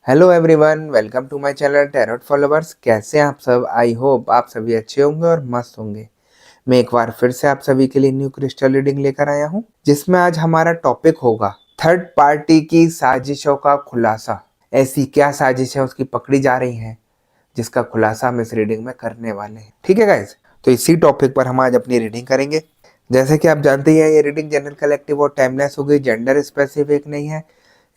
Hello everyone, welcome to my channel tarot followers. कैसे हैं आप सब? आई होप आप सभी अच्छे होंगे और मस्त होंगे। मैं एक बार फिर से आप सभी के लिए न्यू क्रिस्टल रीडिंग लेकर आया हूं, जिसमें आज हमारा टॉपिक होगा थर्ड पार्टी की साजिशों का खुलासा। ऐसी क्या साजिश है उसकी पकड़ी जा रही है, जिसका खुलासा हम इस रीडिंग में करने वाले हैं। ठीक है गाइस, तो इसी टॉपिक पर हम आज अपनी रीडिंग करेंगे। जैसे कि आप जानते ही हैं, ये रीडिंग जनरल कलेक्टिव और टाइमलेस हो गई, जेंडर स्पेसिफिक नहीं है।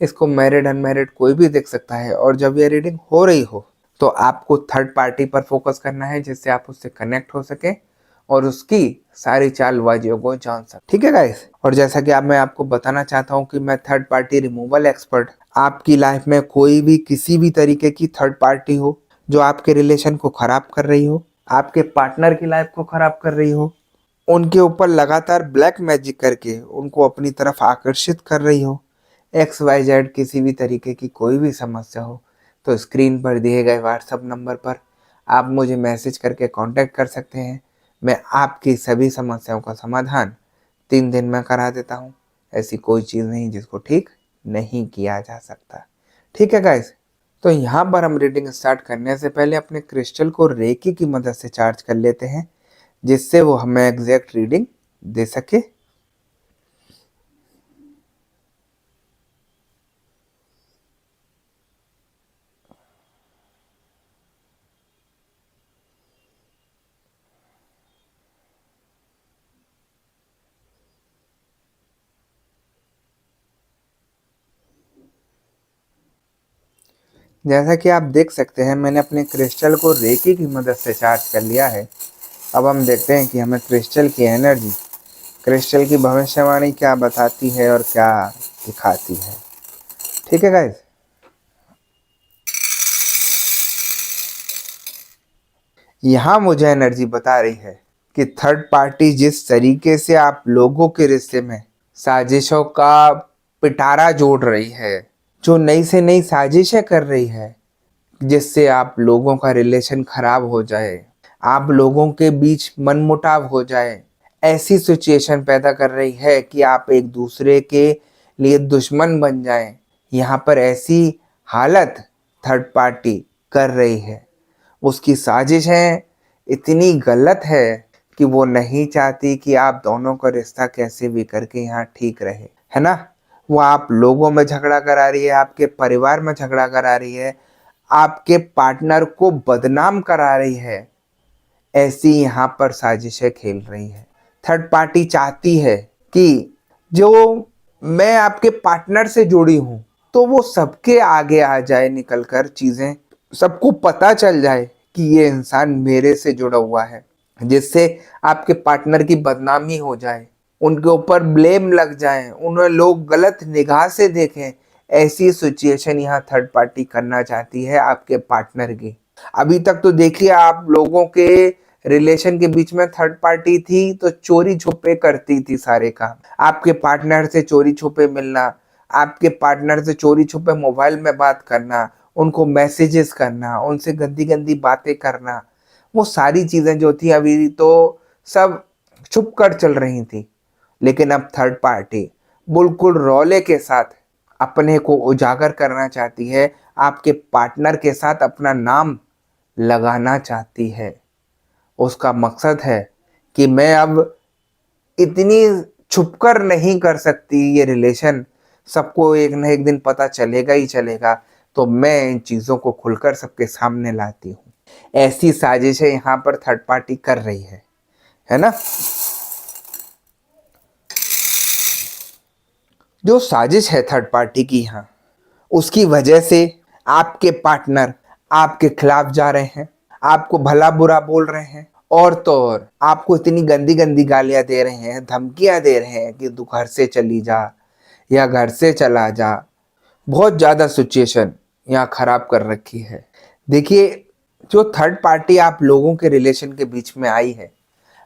इसको मैरिड अनमैरिड कोई भी देख सकता है। और जब ये रीडिंग हो रही हो तो आपको थर्ड पार्टी पर फोकस करना है, जिससे आप उससे कनेक्ट हो सके और उसकी सारी चालबाजियों को जान सके। ठीक है गाइस, और जैसा कि मैं आपको बताना चाहता हूँ कि मैं थर्ड पार्टी रिमूवल एक्सपर्ट। आपकी लाइफ में कोई भी किसी भी तरीके की थर्ड पार्टी हो जो आपके रिलेशन को खराब कर रही हो, आपके पार्टनर की लाइफ को खराब कर रही हो, उनके ऊपर लगातार ब्लैक मैजिक करके उनको अपनी तरफ आकर्षित कर रही हो, XYZ किसी भी तरीके की कोई भी समस्या हो, तो स्क्रीन पर दिए गए व्हाट्सएप नंबर पर आप मुझे मैसेज करके कांटेक्ट कर सकते हैं। मैं आपकी सभी समस्याओं का समाधान 3 दिन में करा देता हूँ। ऐसी कोई चीज़ नहीं जिसको ठीक नहीं किया जा सकता। ठीक है गाइस, तो यहाँ पर हम रीडिंग स्टार्ट करने से पहले अपने क्रिस्टल को रेकी की मदद से चार्ज कर लेते हैं, जिससे वो हमें एग्जैक्ट रीडिंग दे सके। जैसा कि आप देख सकते हैं, मैंने अपने क्रिस्टल को रेकी की मदद से चार्ज कर लिया है। अब हम देखते हैं कि हमें क्रिस्टल की एनर्जी, क्रिस्टल की भविष्यवाणी क्या बताती है और क्या दिखाती है। ठीक है गाइस, यहाँ मुझे एनर्जी बता रही है कि थर्ड पार्टी जिस तरीके से आप लोगों के रिश्ते में साजिशों का पिटारा जोड़ रही है, जो नई से नई साजिशें कर रही है, जिससे आप लोगों का रिलेशन खराब हो जाए, आप लोगों के बीच मनमुटाव हो जाए, ऐसी सिचुएशन पैदा कर रही है कि आप एक दूसरे के लिए दुश्मन बन जाएं। यहाँ पर ऐसी हालत थर्ड पार्टी कर रही है। उसकी साजिशें इतनी गलत है कि वो नहीं चाहती कि आप दोनों का रिश्ता कैसे भी करके यहाँ ठीक रहे, है ना। वो आप लोगों में झगड़ा करा रही है, आपके परिवार में झगड़ा करा रही है, आपके पार्टनर को बदनाम करा रही है। ऐसी यहाँ पर साजिशें खेल रही है। थर्ड पार्टी चाहती है कि जो मैं आपके पार्टनर से जुड़ी हूँ, तो वो सबके आगे आ जाए निकल कर, चीजें सबको पता चल जाए कि ये इंसान मेरे से जुड़ा हुआ है, जिससे आपके पार्टनर की बदनामी हो जाए, उनके ऊपर ब्लेम लग जाए, उन्हें लोग गलत निगाह से देखें। ऐसी सिचुएशन यहाँ थर्ड पार्टी करना चाहती है आपके पार्टनर की। अभी तक तो देखिए, आप लोगों के रिलेशन के बीच में थर्ड पार्टी थी तो चोरी छुपे करती थी सारे काम। आपके पार्टनर से चोरी छुपे मिलना, आपके पार्टनर से चोरी छुपे मोबाइल में बात करना, उनको मैसेजेस करना, उनसे गंदी गंदी बातें करना, वो सारी चीजें जो थी अभी तो सब छुप कर चल रही थी। लेकिन अब थर्ड पार्टी बिल्कुल रौले के साथ अपने को उजागर करना चाहती है, आपके पार्टनर के साथ अपना नाम लगाना चाहती है। उसका मकसद है कि मैं अब इतनी छुपकर नहीं कर सकती ये रिलेशन, सबको एक न एक दिन पता चलेगा ही चलेगा, तो मैं इन चीज़ों को खुलकर सबके सामने लाती हूँ। ऐसी साजिशें यहाँ पर थर्ड पार्टी कर रही है ना। जो साजिश है थर्ड पार्टी की यहाँ, उसकी वजह से आपके पार्टनर आपके खिलाफ जा रहे हैं, आपको भला बुरा बोल रहे हैं, और तो और आपको इतनी गंदी गंदी गालियां दे रहे हैं, धमकियां दे रहे हैं कि तू घर से चली जा या घर से चला जा। बहुत ज़्यादा सिचुएशन यहाँ खराब कर रखी है। देखिए, जो थर्ड पार्टी आप लोगों के रिलेशन के बीच में आई है,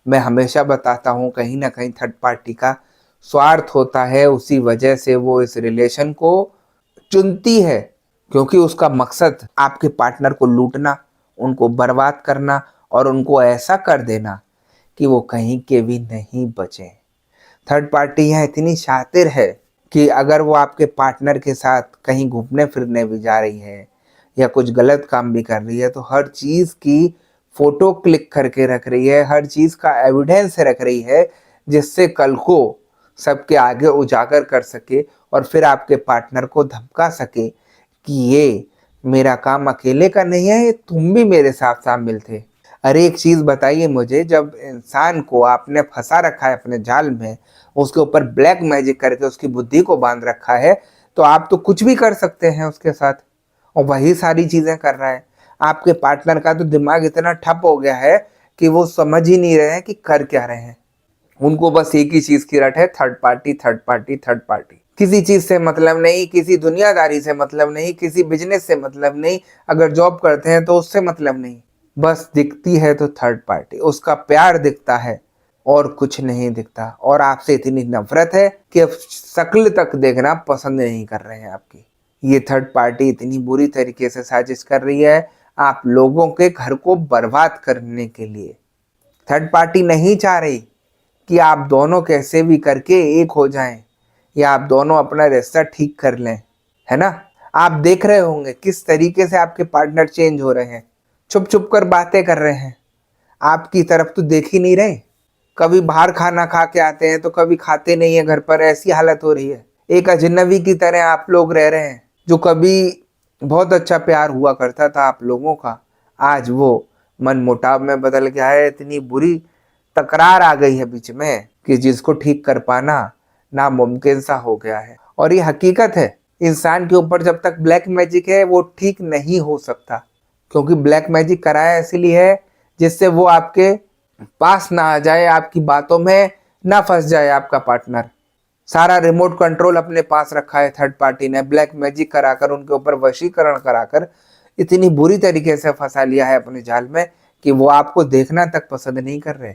मैं हमेशा बताता हूँ कहीं ना कहीं थर्ड पार्टी का स्वार्थ होता है। उसी वजह से वो इस रिलेशन को चुनती है, क्योंकि उसका मकसद आपके पार्टनर को लूटना, उनको बर्बाद करना और उनको ऐसा कर देना कि वो कहीं के भी नहीं बचे। थर्ड पार्टी यहाँ इतनी शातिर है कि अगर वो आपके पार्टनर के साथ कहीं घूमने फिरने भी जा रही है, या कुछ गलत काम भी कर रही है तो हर चीज की फोटो क्लिक करके रख रही है, हर चीज का एविडेंस रख रही है, जिससे कल को सबके आगे उजागर कर सके और फिर आपके पार्टनर को धमका सके कि ये मेरा काम अकेले का नहीं है, ये तुम भी मेरे साथ शामिल थे। अरे एक चीज बताइए मुझे, जब इंसान को आपने फंसा रखा है अपने जाल में, उसके ऊपर ब्लैक मैजिक करके उसकी बुद्धि को बांध रखा है, तो आप तो कुछ भी कर सकते हैं उसके साथ, और वही सारी चीजें कर रहा है। आपके पार्टनर का तो दिमाग इतना ठप हो गया है कि वो समझ ही नहीं रहे हैं कि कर क्या रहे हैं। उनको बस एक ही चीज की रट है, third party third party third party. किसी चीज से मतलब नहीं, किसी दुनियादारी से मतलब नहीं, किसी बिजनेस से मतलब नहीं, अगर जॉब करते हैं तो उससे मतलब नहीं, बस दिखती है तो थर्ड पार्टी, उसका प्यार दिखता है और कुछ नहीं दिखता। और आपसे इतनी नफरत है कि अब शक्ल तक देखना पसंद नहीं कर रहे हैं आपकी। ये थर्ड पार्टी इतनी बुरी तरीके से साजिश कर रही है आप लोगों के घर को बर्बाद करने के लिए। थर्ड पार्टी नहीं चाह रही कि आप दोनों कैसे भी करके एक हो जाएं या आप दोनों अपना रिश्ता ठीक कर लें, है ना। आप देख रहे होंगे किस तरीके से आपके पार्टनर चेंज हो रहे हैं, छुप छुप कर बातें कर रहे हैं, आपकी तरफ तो देख ही नहीं रहे। कभी बाहर खाना खा के आते हैं तो कभी खाते नहीं है घर पर, ऐसी हालत हो रही है। एक अजनबी की तरह आप लोग रह रहे हैं। जो कभी बहुत अच्छा प्यार हुआ करता था आप लोगों का, आज वो मन मुटाव में बदल गया है। इतनी बुरी तकरार आ गई है बीच में कि जिसको ठीक कर पाना नामुमकिन सा हो गया है। और ये हकीकत है, इंसान के ऊपर जब तक ब्लैक मैजिक है वो ठीक नहीं हो सकता, क्योंकि ब्लैक मैजिक कराया इसलिए है जिससे वो आपके पास ना आ जाए, आपकी बातों में ना फंस जाए आपका पार्टनर। सारा रिमोट कंट्रोल अपने पास रखा है थर्ड पार्टी ने, ब्लैक मैजिक कराकर उनके ऊपर वशीकरण कराकर इतनी बुरी तरीके से फंसा लिया है अपने जाल में कि वो आपको देखना तक पसंद नहीं कर रहे।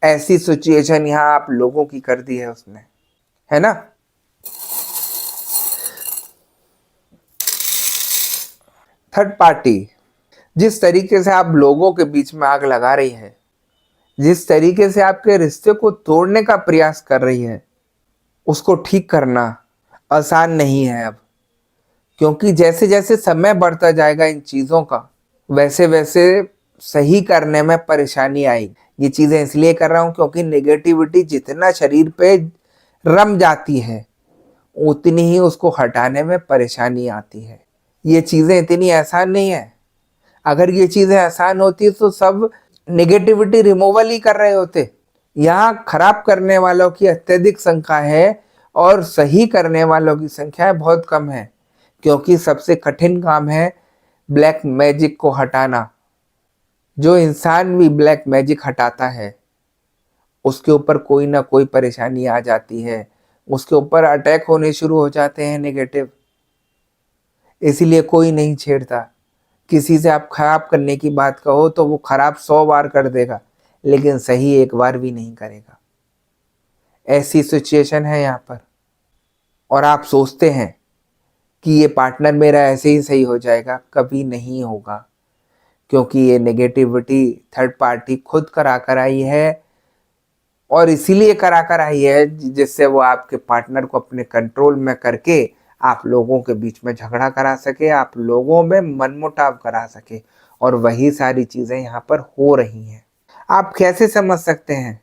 ऐसी सिचुएशन यहाँ आप लोगों की कर दी है उसने, है ना। थर्ड पार्टी जिस तरीके से आप लोगों के बीच में आग लगा रही है, जिस तरीके से आपके रिश्ते को तोड़ने का प्रयास कर रही है, उसको ठीक करना आसान नहीं है अब। क्योंकि जैसे जैसे समय बढ़ता जाएगा इन चीज़ों का, वैसे वैसे सही करने में परेशानी आएगी। ये चीज़ें इसलिए कर रहा हूँ क्योंकि नेगेटिविटी जितना शरीर पे रम जाती है उतनी ही उसको हटाने में परेशानी आती है। ये चीज़ें इतनी आसान नहीं है। अगर ये चीज़ें आसान होती तो सब नेगेटिविटी रिमूवल ही कर रहे होते। यहाँ खराब करने वालों की अत्यधिक संख्या है और सही करने वालों की संख्या बहुत कम है, क्योंकि सबसे कठिन काम है ब्लैक मैजिक को हटाना। जो इंसान भी ब्लैक मैजिक हटाता है उसके ऊपर कोई ना कोई परेशानी आ जाती है, उसके ऊपर अटैक होने शुरू हो जाते हैं नेगेटिव। इसीलिए कोई नहीं छेड़ता। किसी से आप खराब करने की बात कहो तो वो खराब 100 बार कर देगा, लेकिन सही एक बार भी नहीं करेगा। ऐसी सिचुएशन है यहाँ पर। और आप सोचते हैं कि ये पार्टनर मेरा ऐसे ही सही हो जाएगा, कभी नहीं होगा। क्योंकि ये नेगेटिविटी थर्ड पार्टी खुद करा कर आई है, और इसीलिए करा कर आई है जिससे वो आपके पार्टनर को अपने कंट्रोल में करके आप लोगों के बीच में झगड़ा करा सके, आप लोगों में मनमुटाव करा सके। और वही सारी चीज़ें यहाँ पर हो रही हैं। आप कैसे समझ सकते हैं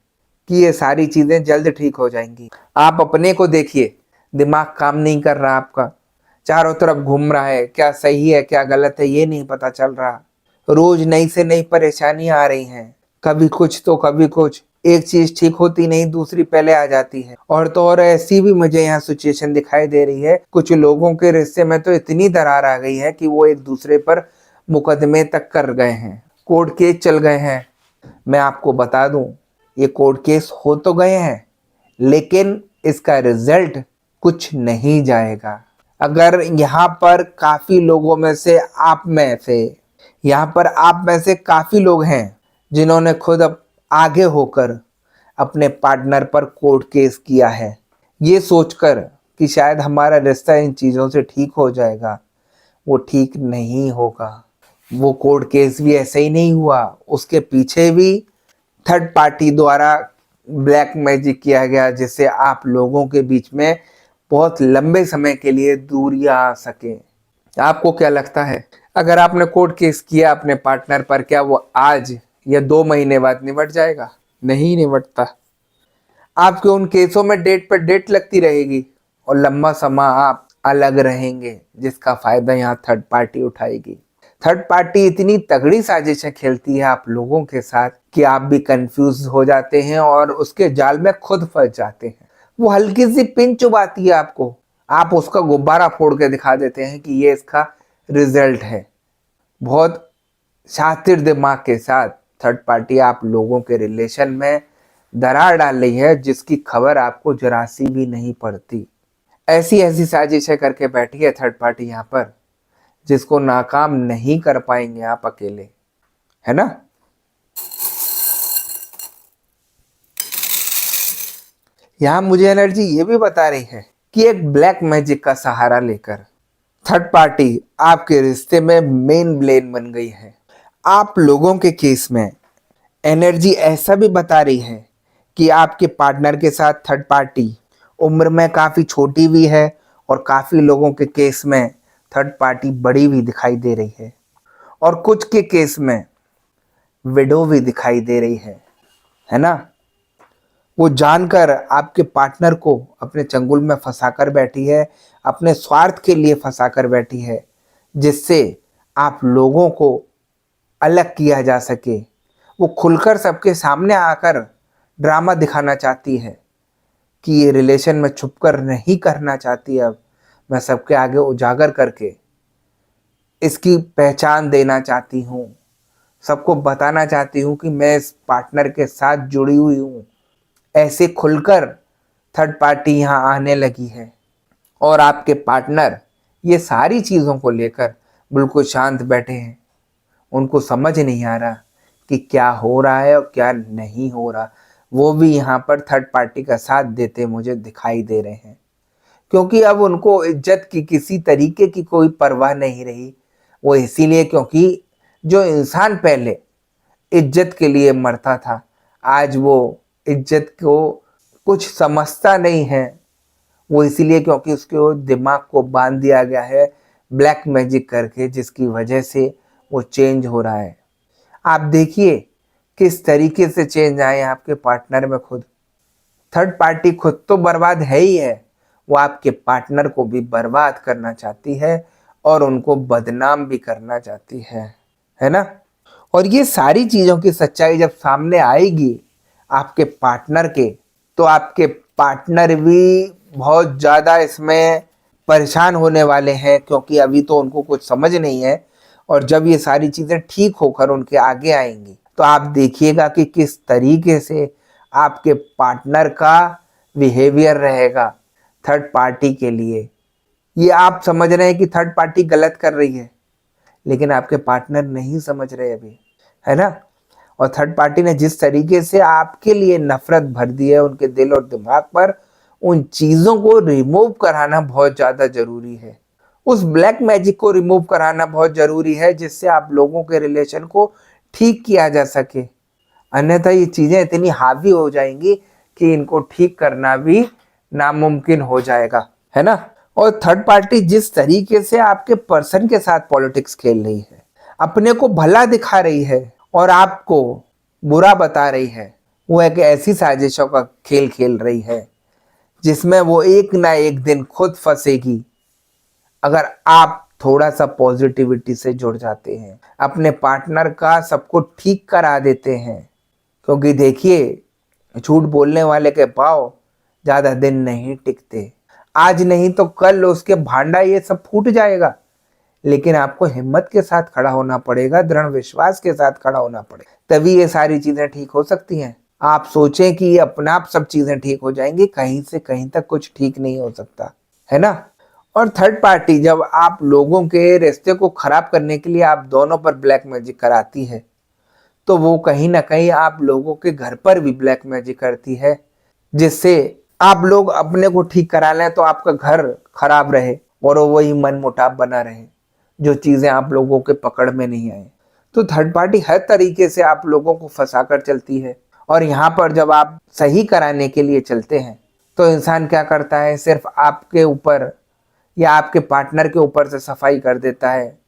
कि ये सारी चीज़ें जल्द ठीक हो जाएंगी? आप अपने को देखिए, दिमाग काम नहीं कर रहा आपका, चारों तरफ घूम रहा है, क्या सही है क्या गलत है ये नहीं पता चल रहा। रोज नई से नई परेशानियां आ रही हैं, कभी कुछ तो कभी कुछ। एक चीज ठीक होती नहीं दूसरी पहले आ जाती है। और तो और ऐसी भी मुझे यहाँ सिचुएशन दिखाई दे रही है, कुछ लोगों के रिश्ते में तो इतनी दरार आ गई है कि वो एक दूसरे पर मुकदमे तक कर गए हैं, कोर्ट केस चल गए हैं। मैं आपको बता दूं, ये कोर्ट केस हो तो गए हैं लेकिन इसका रिजल्ट कुछ नहीं जाएगा। अगर यहाँ पर काफी लोगों में से आप में से काफी लोग हैं जिन्होंने खुद आगे होकर अपने पार्टनर पर कोर्ट केस किया है, ये सोचकर कि शायद हमारा रिश्ता इन चीज़ों से ठीक हो जाएगा, वो ठीक नहीं होगा। वो कोर्ट केस भी ऐसे ही नहीं हुआ, उसके पीछे भी थर्ड पार्टी द्वारा ब्लैक मैजिक किया गया, जिससे आप लोगों के बीच में बहुत लंबे समय के लिए दूरियां आ सके। आपको क्या लगता है? अगर आपने कोर्ट केस किया अपने पार्टनर पर, क्या वो आज या 2 महीने बाद निपट जाएगा? नहीं निपटता। आपके उन केसों में डेट पर डेट लगती रहेगी और लंबा समय आप अलग रहेंगे, जिसका फायदा यहाँ थर्ड पार्टी उठाएगी। थर्ड पार्टी इतनी तगड़ी साजिशें खेलती है आप लोगों के साथ कि आप भी कंफ्यूज हो जाते हैं और उसके जाल में खुद फंस जाते हैं। वो हल्की सी पिन चुभाती है आपको, आप उसका गुब्बारा फोड़ के दिखा देते हैं कि ये इसका रिजल्ट है। बहुत शातिर दिमाग के साथ थर्ड पार्टी आप लोगों के रिलेशन में दरार डाल रही है, जिसकी खबर आपको जरा सी भी नहीं पड़ती। ऐसी ऐसी साजिशें करके बैठी है थर्ड पार्टी यहाँ पर, जिसको नाकाम नहीं कर पाएंगे आप अकेले, है ना। यहाँ मुझे एनर्जी ये भी बता रही है कि एक ब्लैक मैजिक का सहारा लेकर थर्ड पार्टी आपके रिश्ते में मेन ब्लेन बन गई है। आप लोगों के केस में एनर्जी ऐसा भी बता रही है कि आपके पार्टनर के साथ थर्ड पार्टी उम्र में काफ़ी छोटी भी है और काफ़ी लोगों के केस में थर्ड पार्टी बड़ी भी दिखाई दे रही है और कुछ के केस में विडो भी दिखाई दे रही है ना। वो जानकर आपके पार्टनर को अपने चंगुल में फंसाकर बैठी है, अपने स्वार्थ के लिए फंसाकर बैठी है, जिससे आप लोगों को अलग किया जा सके। वो खुलकर सबके सामने आकर ड्रामा दिखाना चाहती है कि ये रिलेशन में छुपकर नहीं करना चाहती। अब मैं सबके आगे उजागर करके इसकी पहचान देना चाहती हूँ, सबको बताना चाहती हूँ कि मैं इस पार्टनर के साथ जुड़ी हुई हूँ। ऐसे खुलकर थर्ड पार्टी यहाँ आने लगी है और आपके पार्टनर ये सारी चीज़ों को लेकर बिल्कुल शांत बैठे हैं। उनको समझ नहीं आ रहा कि क्या हो रहा है और क्या नहीं हो रहा। वो भी यहाँ पर थर्ड पार्टी का साथ देते मुझे दिखाई दे रहे हैं, क्योंकि अब उनको इज्जत की किसी तरीके की कोई परवाह नहीं रही। वो इसीलिए क्योंकि जो इंसान पहले इज्जत के लिए मरता था, आज वो इज्जत को कुछ समझता नहीं है। वो इसीलिए क्योंकि उसके दिमाग को बांध दिया गया है ब्लैक मैजिक करके, जिसकी वजह से वो चेंज हो रहा है। आप देखिए किस तरीके से चेंज आए आपके पार्टनर में। खुद थर्ड पार्टी खुद तो बर्बाद है ही है, वो आपके पार्टनर को भी बर्बाद करना चाहती है और उनको बदनाम भी करना चाहती है ना। और ये सारी चीज़ों की सच्चाई जब सामने आएगी आपके पार्टनर के, तो आपके पार्टनर भी बहुत ज़्यादा इसमें परेशान होने वाले हैं, क्योंकि अभी तो उनको कुछ समझ नहीं है। और जब ये सारी चीज़ें ठीक होकर उनके आगे आएंगी, तो आप देखिएगा कि किस तरीके से आपके पार्टनर का बिहेवियर रहेगा थर्ड पार्टी के लिए। ये आप समझ रहे हैं कि थर्ड पार्टी गलत कर रही है, लेकिन आपके पार्टनर नहीं समझ रहे अभी, है ना। और थर्ड पार्टी ने जिस तरीके से आपके लिए नफरत भर दी है उनके दिल और दिमाग पर, उन चीज़ों को रिमूव कराना बहुत ज़्यादा ज़रूरी है। उस ब्लैक मैजिक को रिमूव कराना बहुत ज़रूरी है, जिससे आप लोगों के रिलेशन को ठीक किया जा सके। अन्यथा ये चीज़ें इतनी हावी हो जाएंगी कि इनको ठीक करना भी नामुमकिन हो जाएगा, है ना। और थर्ड पार्टी जिस तरीके से आपके पर्सन के साथ पॉलिटिक्स खेल रही है, अपने को भला दिखा रही है और आपको बुरा बता रही है, वो एक ऐसी साजिशों का खेल खेल रही है जिसमें वो एक ना एक दिन खुद फंसेगी। अगर आप थोड़ा सा पॉजिटिविटी से जुड़ जाते हैं, अपने पार्टनर का सबको ठीक करा देते हैं, क्योंकि देखिए झूठ बोलने वाले के पाँव ज़्यादा दिन नहीं टिकते। आज नहीं तो कल उसके भांडा ये सब फूट जाएगा, लेकिन आपको हिम्मत के साथ खड़ा होना पड़ेगा, दृढ़ विश्वास के साथ खड़ा होना पड़ेगा, तभी ये सारी चीज़ें ठीक हो सकती हैं। आप सोचें कि ये अपना आप सब चीज़ें ठीक हो जाएंगी, कहीं से कहीं तक कुछ ठीक नहीं हो सकता, है ना। और थर्ड पार्टी जब आप लोगों के रिश्ते को खराब करने के लिए आप दोनों पर ब्लैक मैजिक कराती है, तो वो कहीं ना कहीं आप लोगों के घर पर भी ब्लैक मैजिक करती है, जिससे आप लोग अपने को ठीक करा लें तो आपका घर खराब रहे और वही मन मुटाव बना रहे, जो चीज़ें आप लोगों के पकड़ में नहीं आए। तो थर्ड पार्टी हर तरीके से आप लोगों को फंसा कर चलती है। और यहाँ पर जब आप सही कराने के लिए चलते हैं, तो इंसान क्या करता है, सिर्फ आपके ऊपर या आपके पार्टनर के ऊपर से सफाई कर देता है,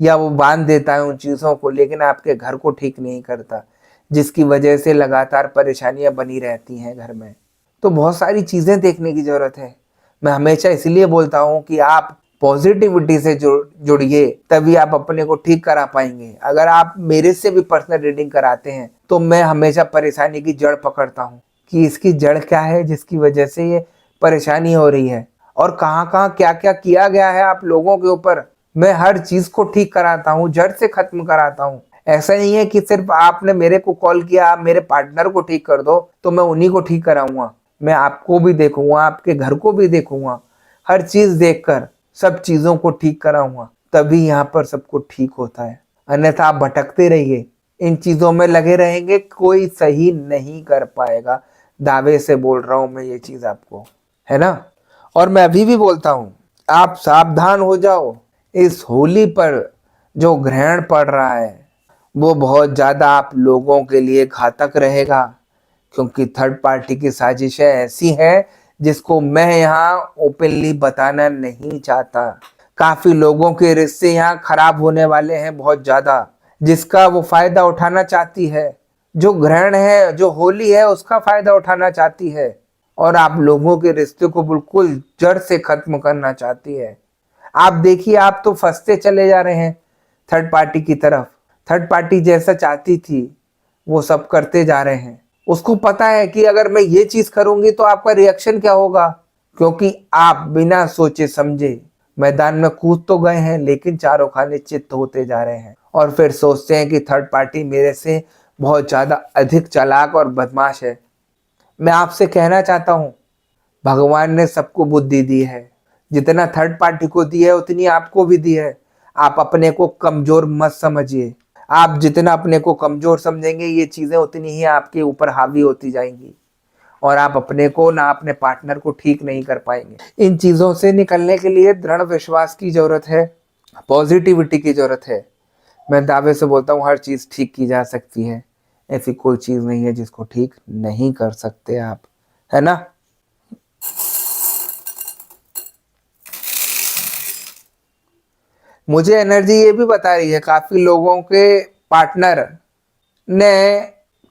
या वो बांध देता है उन चीज़ों को, लेकिन आपके घर को ठीक नहीं करता, जिसकी वजह से लगातार परेशानियां बनी रहती हैं घर में। तो बहुत सारी चीज़ें देखने की ज़रूरत है। मैं हमेशा इसलिए बोलता हूँ कि आप पॉजिटिविटी से जुड़िए, तभी आप अपने को ठीक करा पाएंगे। अगर आप मेरे से भी पर्सनल रीडिंग कराते हैं तो मैं हमेशा परेशानी की जड़ पकड़ता हूँ कि इसकी जड़ क्या है जिसकी वजह से ये परेशानी हो रही है, और कहाँ कहाँ क्या क्या किया गया है आप लोगों के ऊपर। मैं हर चीज़ को ठीक कराता हूँ, जड़ से खत्म कराता हूँ। ऐसा नहीं है कि सिर्फ आपने मेरे को कॉल किया, आप मेरे पार्टनर को ठीक कर दो तो मैं उन्हीं को ठीक कराऊंगा। मैं आपको भी देखूंगा, आपके घर को भी देखूंगा, हर चीज़ देखकर सब चीज़ों को ठीक कराऊंगा, तभी यहाँ पर सब कुछ ठीक होता है। अन्यथा आप भटकते रहिए, इन चीज़ों में लगे रहेंगे, कोई सही नहीं कर पाएगा। दावे से बोल रहा हूँ मैं ये चीज़ आपको, है ना। और मैं अभी भी बोलता हूँ, आप सावधान हो जाओ। इस होली पर जो ग्रहण पड़ रहा है वो बहुत ज़्यादा आप लोगों के लिए घातक रहेगा, क्योंकि थर्ड पार्टी की साजिशें ऐसी हैं जिसको मैं यहाँ ओपनली बताना नहीं चाहता। काफ़ी लोगों के रिश्ते यहाँ खराब होने वाले हैं बहुत ज़्यादा, जिसका वो फ़ायदा उठाना चाहती है। जो ग्रहण है, जो होली है, उसका फ़ायदा उठाना चाहती है और आप लोगों के रिश्ते को बिल्कुल जड़ से ख़त्म करना चाहती है। आप देखिए, आप तो फंसते चले जा रहे हैं थर्ड पार्टी की तरफ। थर्ड पार्टी जैसा चाहती थी वो सब करते जा रहे हैं। उसको पता है कि अगर मैं ये चीज़ करूंगी तो आपका रिएक्शन क्या होगा, क्योंकि आप बिना सोचे समझे मैदान में कूद तो गए हैं, लेकिन चारों खाने चित्त होते जा रहे हैं और फिर सोचते हैं कि थर्ड पार्टी मेरे से बहुत ज़्यादा अधिक चालाक और बदमाश है। मैं आपसे कहना चाहता हूँ, भगवान ने सबको बुद्धि दी है, जितना थर्ड पार्टी को दी है उतनी आपको भी दी है। आप अपने को कमजोर मत समझिए। आप जितना अपने को कमजोर समझेंगे ये चीजें उतनी ही आपके ऊपर हावी होती जाएंगी और आप अपने को ना अपने पार्टनर को ठीक नहीं कर पाएंगे। इन चीजों से निकलने के लिए दृढ़ विश्वास की जरूरत है, पॉजिटिविटी की जरूरत है। मैं दावे से बोलता हूँ हर चीज ठीक की जा सकती है। ऐसी कोई चीज नहीं है जिसको ठीक नहीं कर सकते आप, है ना। मुझे एनर्जी ये भी बता रही है काफी लोगों के पार्टनर ने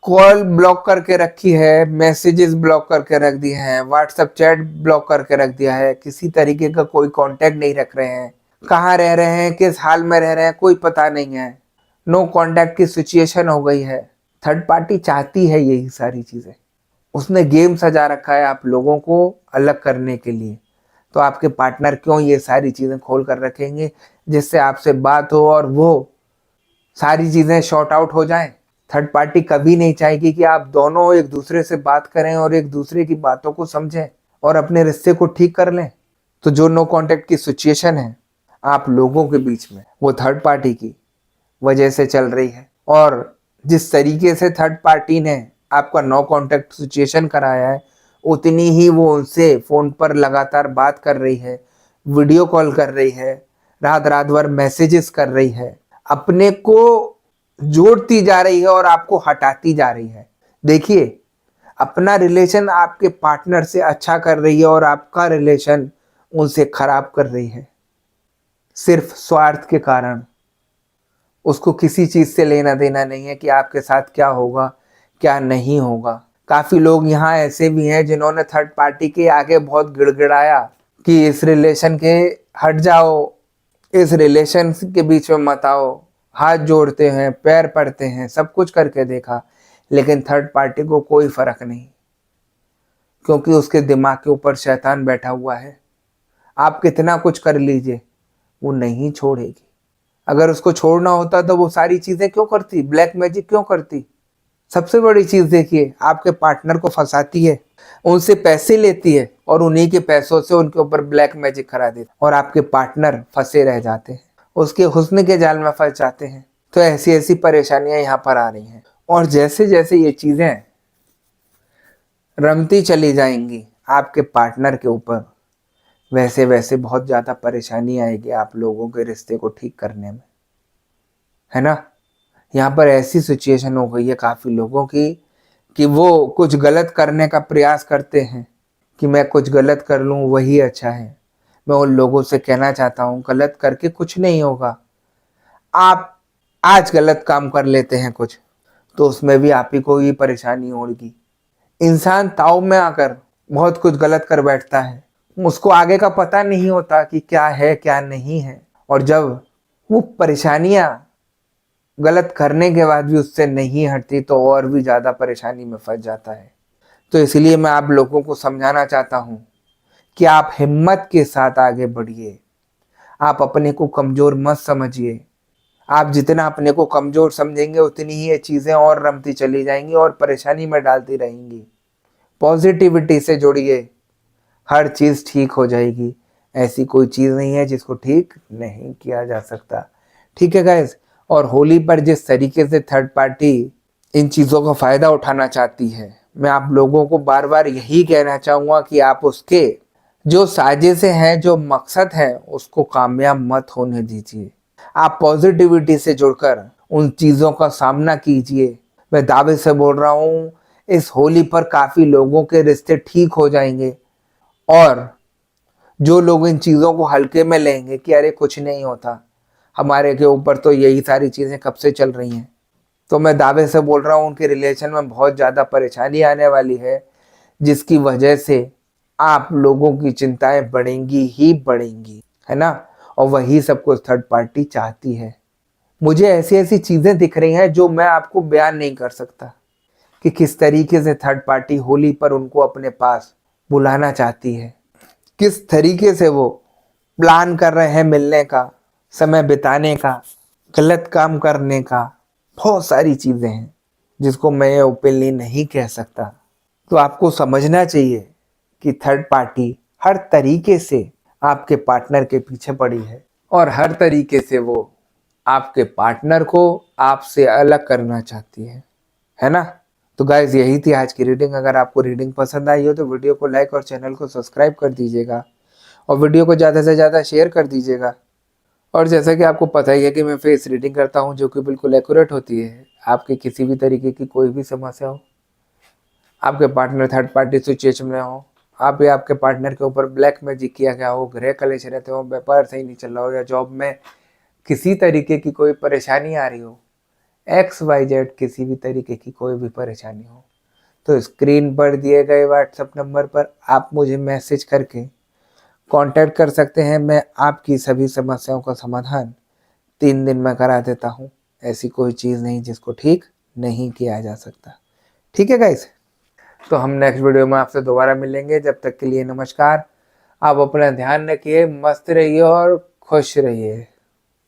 कॉल ब्लॉक करके रखी है, मैसेजेस ब्लॉक करके रख दिए हैं, व्हाट्सएप चैट ब्लॉक करके रख दिया है, किसी तरीके का कोई कांटेक्ट नहीं रख रहे हैं, कहाँ रह रहे हैं, किस हाल में रह रहे हैं, कोई पता नहीं है। नो कांटेक्ट की सिचुएशन हो गई है। थर्ड पार्टी चाहती है यही सारी चीज़ें। उसने गेम सजा रखा है आप लोगों को अलग करने के लिए। तो आपके पार्टनर क्यों ये सारी चीज़ें खोल कर रखेंगे जिससे आपसे बात हो और वो सारी चीज़ें शॉर्ट आउट हो जाएं। थर्ड पार्टी कभी नहीं चाहेगी कि आप दोनों एक दूसरे से बात करें और एक दूसरे की बातों को समझें और अपने रिश्ते को ठीक कर लें। तो जो नो कांटेक्ट की सिचुएशन है आप लोगों के बीच में, वो थर्ड पार्टी की वजह से चल रही है। और जिस तरीके से थर्ड पार्टी ने आपका नो कांटेक्ट सिचुएशन कराया है, उतनी ही वो उनसे फ़ोन पर लगातार बात कर रही है, वीडियो कॉल कर रही है, रात रात भर मैसेजेस कर रही है, अपने को जोड़ती जा रही है और आपको हटाती जा रही है। देखिए, अपना रिलेशन आपके पार्टनर से अच्छा कर रही है और आपका रिलेशन उनसे खराब कर रही है, सिर्फ स्वार्थ के कारण। उसको किसी चीज़ से लेना देना नहीं है कि आपके साथ क्या होगा क्या नहीं होगा। काफ़ी लोग यहाँ ऐसे भी हैं जिन्होंने थर्ड पार्टी के आगे बहुत गिड़गिड़ाया कि इस रिलेशन के हट जाओ, इस रिलेशन के बीच में मत आओ, हाथ जोड़ते हैं, पैर पड़ते हैं, सब कुछ करके देखा, लेकिन थर्ड पार्टी को कोई फर्क नहीं, क्योंकि उसके दिमाग के ऊपर शैतान बैठा हुआ है। आप कितना कुछ कर लीजिए, वो नहीं छोड़ेगी। अगर उसको छोड़ना होता तो वो सारी चीजें क्यों करती, ब्लैक मैजिक क्यों करती। सबसे बड़ी चीज देखिए, आपके पार्टनर को फंसाती है, उनसे पैसे लेती है और उन्हीं के पैसों से उनके ऊपर ब्लैक मैजिक करा देती है और आपके पार्टनर फंसे रह जाते हैं, उसके हुस्न के जाल में फंस जाते हैं। तो ऐसी ऐसी परेशानियां यहाँ पर आ रही हैं और जैसे जैसे ये चीजें रमती चली जाएंगी आपके पार्टनर के ऊपर, वैसे वैसे बहुत ज़्यादा परेशानी आएगी आप लोगों के रिश्ते को ठीक करने में, है ना। यहाँ पर ऐसी सिचुएशन हो गई है काफ़ी लोगों की कि वो कुछ गलत करने का प्रयास करते हैं कि मैं कुछ गलत कर लूँ वही अच्छा है। मैं उन लोगों से कहना चाहता हूँ, गलत करके कुछ नहीं होगा। आप आज गलत काम कर लेते हैं कुछ, तो उसमें भी आप ही को ही परेशानी होगी। इंसान ताव में आकर बहुत कुछ गलत कर बैठता है, उसको आगे का पता नहीं होता कि क्या है क्या नहीं है, और जब वो परेशानियां गलत करने के बाद भी उससे नहीं हटती तो और भी ज़्यादा परेशानी में फंस जाता है। तो इसलिए मैं आप लोगों को समझाना चाहता हूँ कि आप हिम्मत के साथ आगे बढ़िए। आप अपने को कमज़ोर मत समझिए। आप जितना अपने को कमज़ोर समझेंगे उतनी ही ये चीज़ें और रमती चली जाएंगी और परेशानी में डालती रहेंगी। पॉजिटिविटी से जुड़िए, हर चीज़ ठीक हो जाएगी। ऐसी कोई चीज़ नहीं है जिसको ठीक नहीं किया जा सकता। ठीक है गाइस। और होली पर जिस तरीके से थर्ड पार्टी इन चीज़ों का फ़ायदा उठाना चाहती है, मैं आप लोगों को बार बार यही कहना चाहूँगा कि आप उसके जो साजिशें हैं, जो मकसद है, उसको कामयाब मत होने दीजिए। आप पॉजिटिविटी से जुड़कर उन चीज़ों का सामना कीजिए। मैं दावे से बोल रहा हूँ, इस होली पर काफ़ी लोगों के रिश्ते ठीक हो जाएंगे। और जो लोग इन चीज़ों को हल्के में लेंगे कि अरे कुछ नहीं होता, हमारे के ऊपर तो यही सारी चीज़ें कब से चल रही हैं, तो मैं दावे से बोल रहा हूँ उनके रिलेशन में बहुत ज़्यादा परेशानी आने वाली है, जिसकी वजह से आप लोगों की चिंताएं बढ़ेंगी ही बढ़ेंगी, है ना। और वही सब कुछ थर्ड पार्टी चाहती है। मुझे ऐसी ऐसी चीज़ें दिख रही हैं जो मैं आपको बयान नहीं कर सकता कि किस तरीके से थर्ड पार्टी होली पर उनको अपने पास बुलाना चाहती है, किस तरीके से वो प्लान कर रहे हैं मिलने का, समय बिताने का, गलत काम करने का। बहुत सारी चीज़ें हैं जिसको मैं ओपनली नहीं कह सकता। तो आपको समझना चाहिए कि थर्ड पार्टी हर तरीके से आपके पार्टनर के पीछे पड़ी है और हर तरीके से वो आपके पार्टनर को आपसे अलग करना चाहती है ना। तो गाइज यही थी आज की रीडिंग। अगर आपको रीडिंग पसंद आई हो तो वीडियो को लाइक और चैनल को सब्सक्राइब कर दीजिएगा और वीडियो को ज़्यादा से ज़्यादा शेयर कर दीजिएगा। और जैसा कि आपको पता ही है कि मैं फेस रीडिंग करता हूं जो कि बिल्कुल एक्यूरेट होती है। आपके किसी भी तरीके की कोई भी समस्या हो, आपके पार्टनर थर्ड पार्टी सिचुएशन में हो, आप या आपके पार्टनर के ऊपर ब्लैक मैजिक किया गया हो, गृह कलेश रहते हो, व्यापार सही नहीं चल रहा हो, या जॉब में किसी तरीके की कोई परेशानी आ रही हो, XYZ किसी भी तरीके की कोई भी परेशानी हो, तो स्क्रीन पर दिए गए व्हाट्सएप नंबर पर आप मुझे मैसेज करके कांटेक्ट कर सकते हैं। मैं आपकी सभी समस्याओं का समाधान 3 दिन में करा देता हूँ। ऐसी कोई चीज़ नहीं जिसको ठीक नहीं किया जा सकता। ठीक है गाइस। तो हम नेक्स्ट वीडियो में आपसे दोबारा मिलेंगे। जब तक के लिए नमस्कार। आप अपना ध्यान रखिए, मस्त रहिए और खुश रहिए।